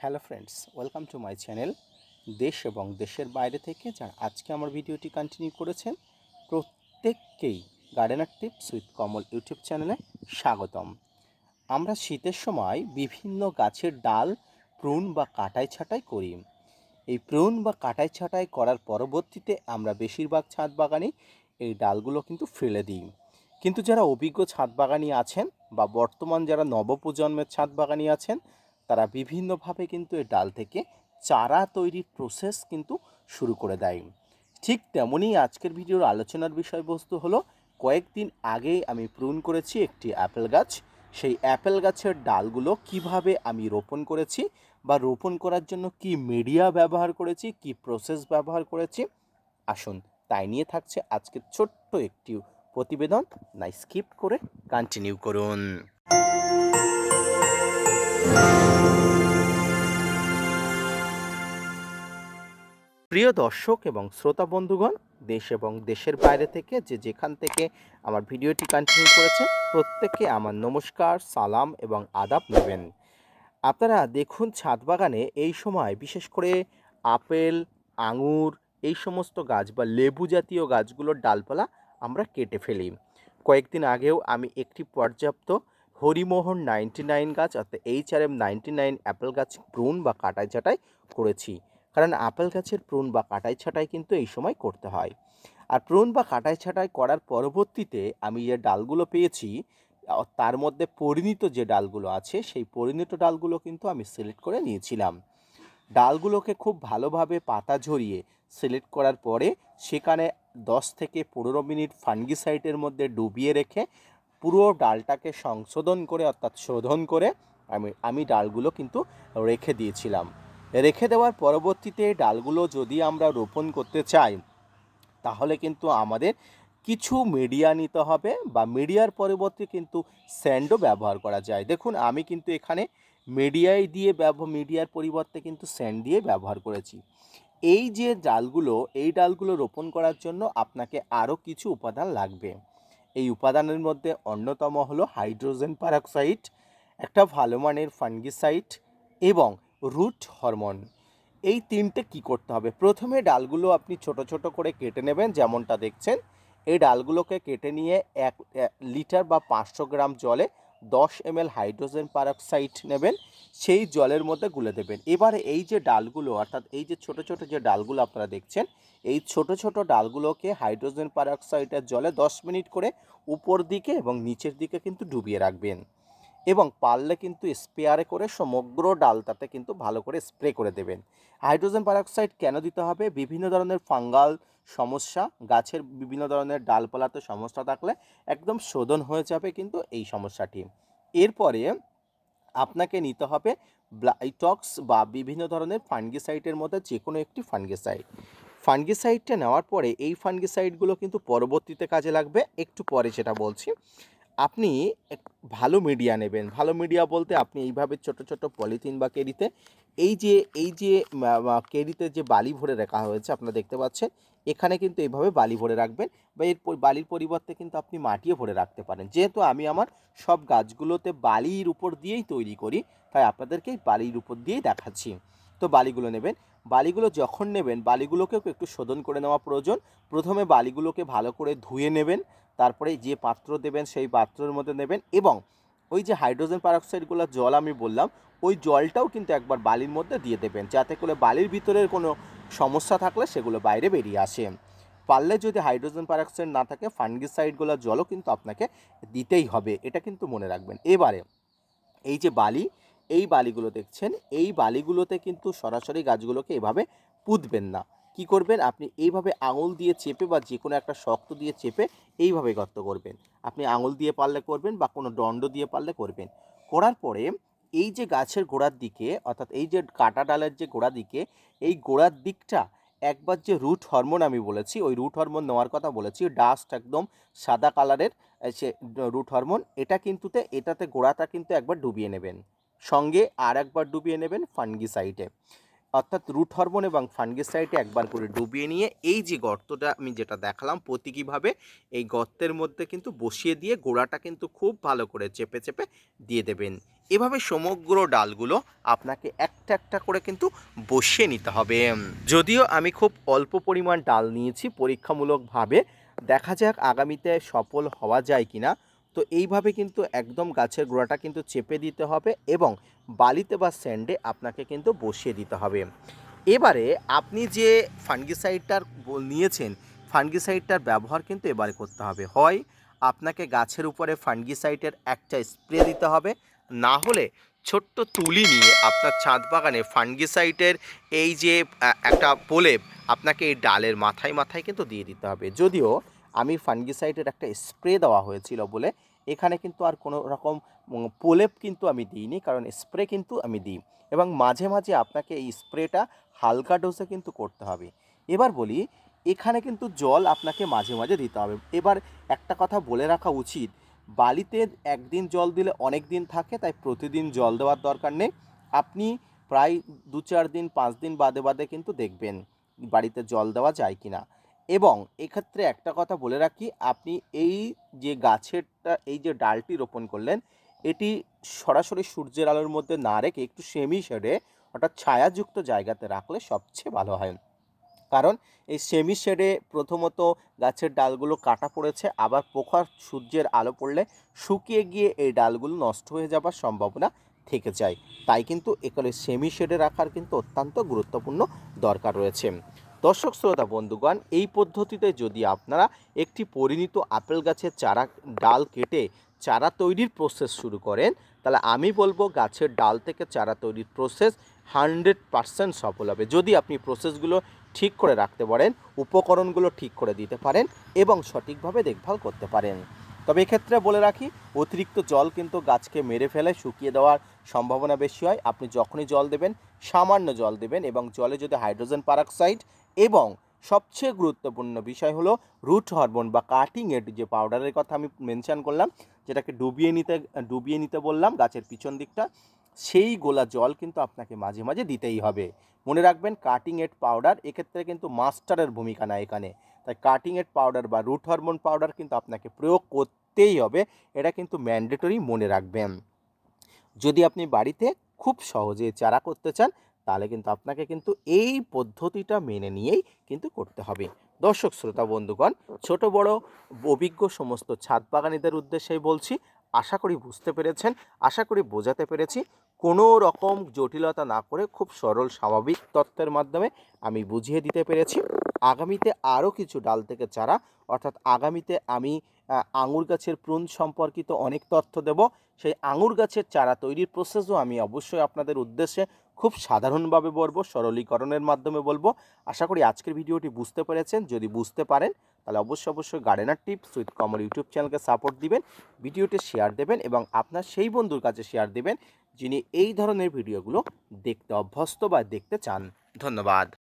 Hello friends, welcome to my channel. দেশ এবং দেশের বাইরে থেকে যারা আজকে আমার ভিডিওটি কন্টিনিউ করেছেন প্রত্যেককেই gardener tips with Kamal YouTube চ্যানেলে স্বাগতম। আমরা শীতের সময় বিভিন্ন গাছের ডাল প্রুন বা কাটাই ছাঁটাই করি। এই প্রুন বা কাটাই ছাঁটাই করার পরবর্তীতে আমরা বেশিরভাগ ছাদ বাগানে এই ডালগুলো কিন্তু ফেলে দিই। কিন্তু যারা অভিজ্ঞ ছাদ বাগানি আছেন বা বর্তমান যারা নবপ্রজন্মের ছাদ বাগানি আছেন তারা বিভিন্নভাবে কিন্তু এই ডাল থেকে চারা তৈরির প্রসেস কিন্তু শুরু করে দেয়। ঠিক তেমনই আজকের ভিডিওর আলোচনার বিষয়বস্তু হলো, কয়েকদিন আগে আমি প্রুন করেছি একটি অ্যাপেল গাছ। সেই অ্যাপেল গাছের ডালগুলো কিভাবে আমি রোপণ করেছি বা রোপণ করার জন্য কি মিডিয়া ব্যবহার করেছি, কি প্রসেস ব্যবহার করেছি, আসুন তাই নিয়ে থাকছে আজকের ছোট্ট একটি প্রতিবেদন। না স্কিপ করে কন্টিনিউ করুন। প্রিয় দর্শক এবং শ্রোতা বন্ধুগণ, দেশ এবং দেশের বাইরে থেকে যে যেখান থেকে আমার ভিডিওটি কন্টিনিউ করেছে প্রত্যেককে আমার নমস্কার, সালাম এবং আদাব নেবেন। আপনারা দেখুন, ছাদ বাগানে এই সময় বিশেষ করে আপেল, আঙুর, এই সমস্ত গাছ বা লেবু জাতীয় গাছগুলোর ডালপালা আমরা কেটে ফেলি। কয়েকদিন আগেও আমি একটি পর্যাপ্ত হরিমোহন 99 গাছ অর্থাৎ HRM 99 অ্যাপেল গাছ প্রুন বা কাটাই ছাঁটাই করেছি। কারণ আপেল গাছের প্রুন বা কাটাই ছাঁটাই কিন্তু এই সময় করতে হয়। আর প্রুন বা কাটাই ছাঁটাই করার পরবর্তীতে আমি যে ডালগুলো পেয়েছি তার মধ্যে পরিণত যে ডালগুলো আছে সেই পরিণত ডালগুলো কিন্তু আমি সিলেক্ট করে নিয়েছিলাম। ডালগুলোকে খুব ভালোভাবে পাতা ঝরিয়ে সিলেক্ট করার পরে সেখানে 10 থেকে 15 মিনিট ফাঙ্গিসাইডের মধ্যে ডুবিয়ে রেখে পুরো ডালটাকে সংশোধন করে অর্থাৎ শোধন করে আমি ডালগুলো কিন্তু রেখে দিয়েছিলাম। রেখে দেওয়ার পরবর্তীতে ডালগুলো যদি আমরা রোপণ করতে চাই তাহলে কিন্তু আমাদের কিছু মিডিয়া নিতে হবে বা মিডিয়ার পরিবর্তে কিন্তু স্যান্ডও ব্যবহার করা যায়। দেখুন, আমি কিন্তু এখানে মিডিয়ার পরিবর্তে কিন্তু স্যান্ড দিয়ে ব্যবহার করেছি। এই যে ডালগুলো, এই ডালগুলো রোপণ করার জন্য আপনাকে আরও কিছু উপাদান লাগবে। এই উপাদানের মধ্যে অন্যতম হলো হাইড্রোজেন পারঅক্সাইড, একটা ভালো মানের ফাঙ্গিসাইড এবং রুট হরমোন। এই তিনটে কি করতে হবে, প্রথমে ডালগুলো আপনি ছোট ছোট করে কেটে নেবেন যেমনটা দেখছেন। এই ডালগুলোকে কেটে নিয়ে 1 লিটার বা 500 গ্রাম জলে 10 ml হাইড্রোজেন পারঅক্সাইড নেবেন, সেই জলের মধ্যে গুলে দেবেন। এবারে এই যে ডালগুলো অর্থাৎ এই যে ছোট ছোট যে ডালগুলো আপনারা দেখছেন, এই ছোট ছোট ডালগুলোকে হাইড্রোজেন পারঅক্সাইডের জলে 10 মিনিট করে উপর দিকে এবং নিচের দিকে কিন্তু ডুবিয়ে রাখবেন এবং পারলে কিন্তু স্প্রেয়ারে করে সমগ্র ডালটাতে কিন্তু ভালো করে স্প্রে করে দেবেন। হাইড্রোজেন পারঅক্সাইড কেন দিতে হবে? বিভিন্ন ধরনের ফাঙ্গাল সমস্যা, গাছের বিভিন্ন ধরনের ডালপালাতে সমস্যা থাকলে একদম শোধন হয়ে যাবে কিন্তু এই সমস্যাটি। এরপরে আপনাকে নিতে হবে ব্লাইটক্স বা বিভিন্ন ধরনের ফাঙ্গিসাইডের মধ্যে যে কোনো একটি ফাঙ্গিসাইড। ফাঙ্গিসাইডটা নেওয়ার পরে এই ফাঙ্গিসাইডগুলো কিন্তু পরবর্তীতে কাজে লাগবে, একটু পরে সেটা বলছি। আপনি এক ভালো মিডিয়া নেবেন। ভালো মিডিয়া বলতে আপনি এইভাবে ছোট ছোট পলিথিন বা কেরিতে এই যে কেরিতে যে বালি ভরে রাখা হয়েছে আপনারা দেখতে পাচ্ছেন, এখানে কিন্তু এইভাবে বালি ভরে রাখবেন বা বালির পরিবর্তে কিন্তু আপনি মাটিও ভরে রাখতে পারেন। যেহেতু আমি আমার সব গাছগুলোতে বালির উপর দিয়েই তৈরি করি, তাই আপনাদেরকে বালির উপর দিয়েই দেখাচ্ছি। তো বালিগুলো নেবেন। বালিগুলো যখন নেবেন বালিগুলোকেও একটু শোধন করে নেওয়া প্রয়োজন। প্রথমে বালিগুলোকে ভালো করে ধুয়ে নেবেন, তারপরে যে পাত্র দেবেন সেই পাত্রের মধ্যে নেবেন এবং ওই যে হাইড্রোজেন পারঅক্সাইডগুলো জল আমি বললাম, ওই জলটাও কিন্তু একবার বালির মধ্যে দিয়ে দেবেন যাতে করে বালির ভিতরের কোনো সমস্যা থাকলে সেগুলো বাইরে বেরিয়ে আসে। পারলে যদি হাইড্রোজেন পারঅক্সাইড না থাকে ফাঙ্গিসাইডগুলোর জলও কিন্তু আপনাকে দিতেই হবে, এটা কিন্তু মনে রাখবেন। এবারে এই যে বালি, এই বালিগুলো দেখছেন, এই বালিগুলোতে কিন্তু সরাসরি গাছগুলোকে এভাবে পুঁতবেন না। কি করবেন, আপনি এইভাবে আঙুল দিয়ে চেপে বা যে কোনো একটা শক্ত দিয়ে চেপে এইভাবে গর্ত করবেন। আপনি আঙুল দিয়ে পারলে করবেন বা কোনো দণ্ড দিয়ে পারলে করবেন। করার পরে এই যে গাছের গোড়ার দিকে অর্থাৎ এই যে কাটা ডালের যে গোড়া দিকে, এই গোড়ার দিকটা একবার যে রুট হরমোন আমি বলেছি, ওই রুট হরমোন নেওয়ার কথা বলেছি, ডাস্ট একদম সাদা কালারের সে রুট হরমোন, এটা কিন্তু এটাতে গোড়াটা কিন্তু একবার ডুবিয়ে নেবেন, সঙ্গে আর একবার ডুবিয়ে নেবেন ফাঙ্গিসাইডে। অর্থাৎ রুট হরমোন এবং ফাঙ্গিসাইডে একবার করে ডুবিয়ে নিয়ে এই যে গর্তটা আমি যেটা দেখালাম প্রতীকীভাবে, এই গর্তের মধ্যে কিন্তু বসিয়ে দিয়ে গোড়াটা কিন্তু খুব ভালো করে চেপে চেপে দিয়ে দেবেন। এভাবে সমগ্র ডালগুলো আপনাকে একটা একটা করে কিন্তু বসিয়ে নিতে হবে। যদিও আমি খুব অল্প পরিমাণ ডাল নিয়েছি পরীক্ষামূলকভাবে, দেখা যাক আগামীতে সফল হওয়া যায় কিনা। তো এইভাবে কিন্তু একদম গাছের গোড়াটা কিন্তু চেপে দিতে হবে এবং বালিতে বা স্যান্ডে আপনাকে কিন্তু বসিয়ে দিতে হবে। এবারে আপনি যে ফাঙ্গিসাইডটার নিয়েছেন, ফাঙ্গিসাইডটার ব্যবহার কিন্তু এবারে করতে হবে। হয় আপনাকে গাছের উপরে ফাঙ্গিসাইডের একটা স্প্রে দিতে হবে, না হলে ছোট্ট তুলি নিয়ে আপনার ছাদ বাগানে ফাঙ্গিসাইডের এই যে একটা প্রলেপ আপনাকে এই ডালের মাথায় মাথায় কিন্তু দিয়ে দিতে হবে। যদিও আমি ফাঙ্গিসাইডের একটা স্প্রে দেওয়া হয়েছিল বলে এখানে কিন্তু আর কোনো রকম প্রলেপ কিন্তু আমি দিইনি, কারণ স্প্রে কিন্তু আমি দিই এবং মাঝে মাঝে আপনাকে এই স্প্রেটা হালকা ডোজে কিন্তু করতে হবে। এবার বলি, এখানে কিন্তু জল আপনাকে মাঝে মাঝে দিতে হবে। এবার একটা কথা বলে রাখা উচিত, বালিতে একদিন জল দিলে অনেক দিন থাকে, তাই প্রতিদিন জল দেওয়ার দরকার নেই। আপনি প্রায় 2-4 দিন 5 দিন বাদে বাদে কিন্তু দেখবেন বাড়িতে জল দেওয়া যায় কিনা। এবং এক্ষেত্রে একটা কথা বলে রাখি, আপনি এই যে গাছেরটা এই যে ডালটি রোপণ করলেন, এটি সরাসরি সূর্যের আলোর মধ্যে না রেখে একটু সেমি শেডে অর্থাৎ ছায়াযুক্ত জায়গাতে রাখলে সবচেয়ে ভালো হয়। কারণ এই সেমি শেডে প্রথমত গাছের ডালগুলো কাটা পড়েছে, আবার প্রখর সূর্যের আলো পড়লে শুকিয়ে গিয়ে এই ডালগুলো নষ্ট হয়ে যাবার সম্ভাবনা থেকে যায়। তাই কিন্তু এখানে সেমি শেডে রাখার কিন্তু অত্যন্ত গুরুত্বপূর্ণ দরকার রয়েছে। দর্শক শ্রোতা বন্ধুগণ, এই পদ্ধতিতে যদি আপনারা একটি পরিণত আপেল গাছের চারা ডাল কেটে চারা তৈরির প্রসেস শুরু করেন, তাহলে আমি বলবো গাছের ডাল থেকে চারা তৈরির প্রসেস 100% সফল হবে, যদি আপনি প্রসেসগুলো ঠিক করে রাখতে পারেন, উপকরণগুলো ঠিক করে দিতে পারেন এবং সঠিকভাবে দেখভাল করতে পারেন। তবে এক্ষেত্রে বলে রাখি, অতিরিক্ত জল কিন্তু গাছকে মেরে ফেলে শুকিয়ে দেওয়ার সম্ভাবনা বেশি হয়। আপনি যখনই জল দেবেন সামান্য জল দেবেন এবং জলে যদি হাইড্রোজেন পারঅক্সাইড এবং সবচেয়ে গুরুত্বপূর্ণ বিষয় হলো রুট হরমোন বা কাটিং এড যে পাউডারের কথা আমি মেনশন করলাম, যেটাকে ডুবিয়ে নিতে বললাম গাছের পিছন দিকটা, সেই গোলা জল কিন্তু আপনাকে মাঝে মাঝে দিতেই হবে। মনে রাখবেন, কাটিং এড পাউডার এক্ষেত্রে কিন্তু মাস্টারের ভূমিকা নেয় এখানে। তাই কাটিং এড পাউডার বা রুট হরমোন পাউডার কিন্তু আপনাকে প্রয়োগ করতেই হবে, এটা কিন্তু ম্যান্ডেটরি, মনে রাখবেন। যদি আপনি বাড়িতে খুব সহজে চারা করতে চান, তাহলে কিন্তু আপনাকে কিন্তু এই পদ্ধতিটা মেনে নিয়েই কিন্তু করতে হবে। দর্শক শ্রোতা বন্ধুগণ, ছোট বড় অভিজ্ঞ সমস্ত ছাদ বাগানীদের উদ্দেশ্যেই বলছি, আশা করি বুঝতে পেরেছেন, আশা করি বোঝাতে পেরেছি। কোনো রকম জটিলতা না করে খুব সরল স্বাভাবিক তত্ত্বের মাধ্যমে আমি বুঝিয়ে দিতে পেরেছি। আগামীতে আরও কিছু ডাল থেকে চারা, অর্থাৎ আগামীতে আমি আঙুর গাছের প্রুন সম্পর্কিত অনেক তথ্য দেব। সেই আঙুর গাছের চারা তৈরির প্রসেসও আমি অবশ্যই আপনাদের উদ্দেশ্যে খুব সাধারণভাবে বলবো, সরলীকরণের মাধ্যমে বলবো। আশা করি আজকের ভিডিওটি বুঝতে পেরেছেন। যদি বুঝতে পারেন তাহলে অবশ্যই gardener tips with Kamal YouTube চ্যানেলকে সাপোর্ট দিবেন, ভিডিওটি শেয়ার দেবেন এবং আপনার সেই বন্ধুর কাছে শেয়ার দেবেন যিনি এই ধরনের ভিডিওগুলো দেখতে অভ্যস্ত বা দেখতে চান। ধন্যবাদ।